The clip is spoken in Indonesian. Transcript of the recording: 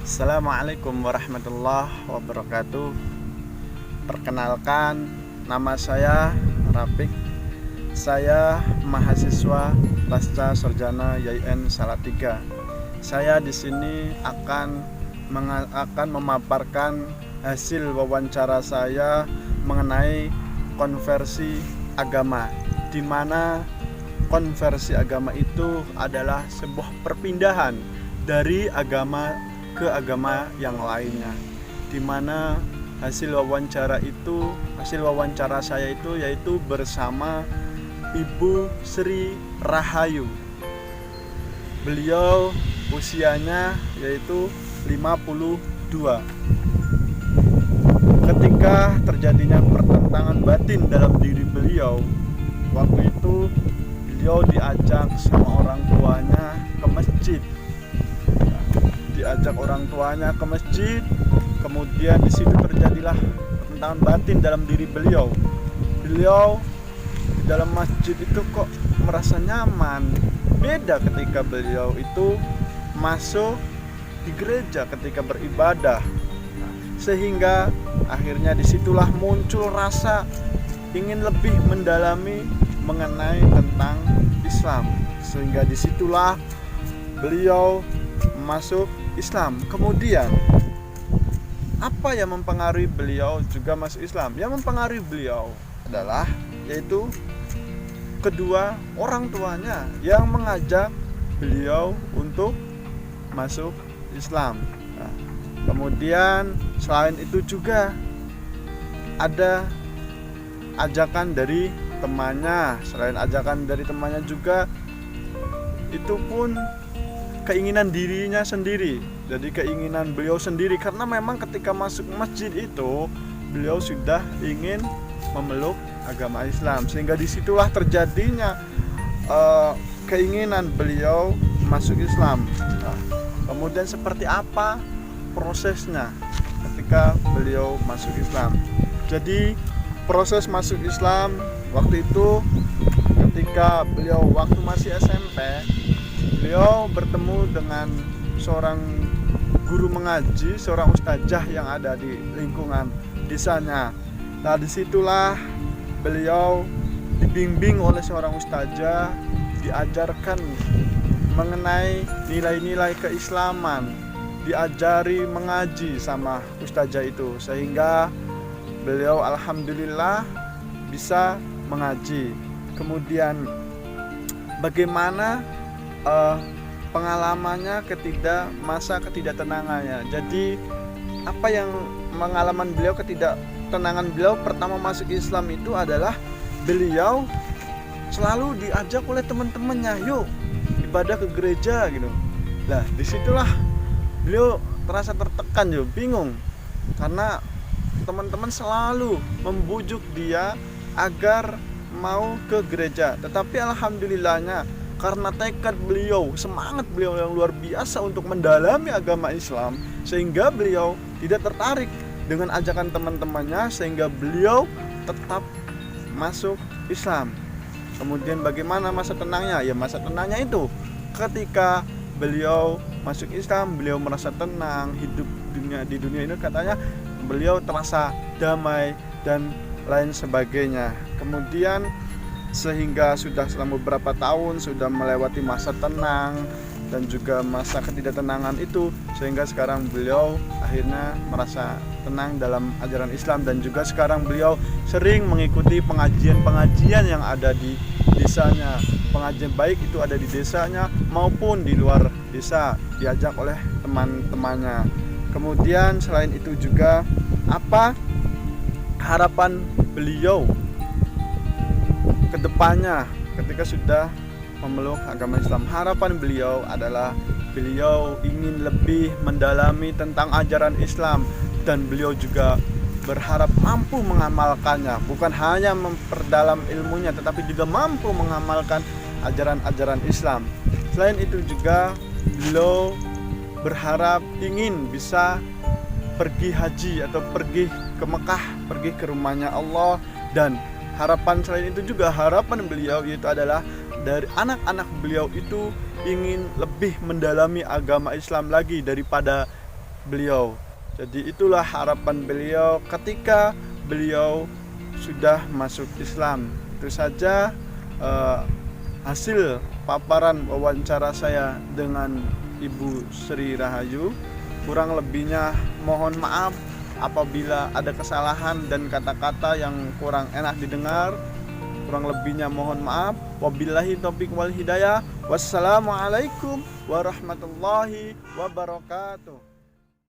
Assalamualaikum warahmatullahi wabarakatuh. Perkenalkan, nama saya Rafiq. Saya mahasiswa Pasca Sarjana YIN Salatiga. Saya di sini akan memaparkan hasil wawancara saya mengenai konversi agama, di mana konversi agama itu adalah sebuah perpindahan dari agama ke agama yang lainnya, di mana hasil wawancara saya itu yaitu bersama Ibu Sri Rahayu. Beliau usianya yaitu 52. Ketika terjadinya pertentangan batin dalam diri beliau, waktu itu beliau diajak sama orang tuanya ke masjid. Kemudian di situ terjadilah pertentangan batin dalam diri beliau. Beliau di dalam masjid itu kok merasa nyaman, beda ketika beliau itu masuk di gereja ketika beribadah. Sehingga akhirnya disitulah muncul rasa ingin lebih mendalami mengenai tentang Islam, sehingga disitulah beliau masuk Islam. Kemudian apa yang mempengaruhi beliau juga masuk Islam? Yang mempengaruhi beliau adalah yaitu kedua orang tuanya yang mengajak beliau untuk masuk Islam. Nah, kemudian selain itu juga ada ajakan dari temannya. Selain ajakan dari temannya juga itu pun keinginan dirinya sendiri. Jadi keinginan beliau sendiri, karena memang ketika masuk masjid itu beliau sudah ingin memeluk agama Islam, sehingga disitulah terjadinya keinginan beliau masuk Islam. Nah, kemudian seperti apa prosesnya ketika beliau masuk Islam? Jadi proses masuk Islam waktu itu ketika beliau waktu masih SMP, beliau bertemu dengan seorang guru mengaji, seorang ustazah yang ada di lingkungan desanya. Nah, disitulah beliau dibimbing oleh seorang ustazah, diajarkan mengenai nilai-nilai keislaman, diajari mengaji sama ustazah itu, sehingga beliau alhamdulillah bisa mengaji. Kemudian bagaimana pengalamannya masa ketidaktenangannya. Jadi apa yang pengalaman beliau ketidaktenangan beliau pertama masuk Islam itu adalah beliau selalu diajak oleh teman-temannya, yuk ibadah ke gereja gitu. Nah, disitulah beliau terasa tertekan, bingung, karena teman-teman selalu membujuk dia agar mau ke gereja. Tetapi alhamdulillahnya karena tekad beliau, semangat beliau yang luar biasa untuk mendalami agama Islam, sehingga beliau tidak tertarik dengan ajakan teman-temannya, sehingga beliau tetap masuk Islam. Kemudian bagaimana masa tenangnya? Ya, masa tenangnya itu ketika beliau masuk Islam, beliau merasa tenang, hidup di dunia ini katanya beliau terasa damai dan lain sebagainya. Kemudian sehingga sudah selama beberapa tahun sudah melewati masa tenang dan juga masa ketidaktenangan itu, sehingga sekarang beliau akhirnya merasa tenang dalam ajaran Islam, dan juga sekarang beliau sering mengikuti pengajian-pengajian yang ada di desanya. Pengajian baik itu ada di desanya maupun di luar desa, diajak oleh teman-temannya. Kemudian selain itu juga apa harapan beliau kedepannya ketika sudah memeluk agama Islam? Harapan beliau adalah beliau ingin lebih mendalami tentang ajaran Islam, dan beliau juga berharap mampu mengamalkannya, bukan hanya memperdalam ilmunya tetapi juga mampu mengamalkan ajaran-ajaran Islam. Selain itu juga beliau berharap ingin bisa pergi haji atau pergi ke Mekah, pergi ke rumahnya Allah. Dan harapan selain itu juga, harapan beliau itu adalah dari anak-anak beliau itu ingin lebih mendalami agama Islam lagi daripada beliau. Jadi itulah harapan beliau ketika beliau sudah masuk Islam. Itu saja hasil paparan wawancara saya dengan Ibu Sri Rahayu. Kurang lebihnya mohon maaf apabila ada kesalahan dan kata-kata yang kurang enak didengar. Kurang lebihnya mohon maaf. Wabillahi taufiq wal hidayah. Wassalamualaikum warahmatullahi wabarakatuh.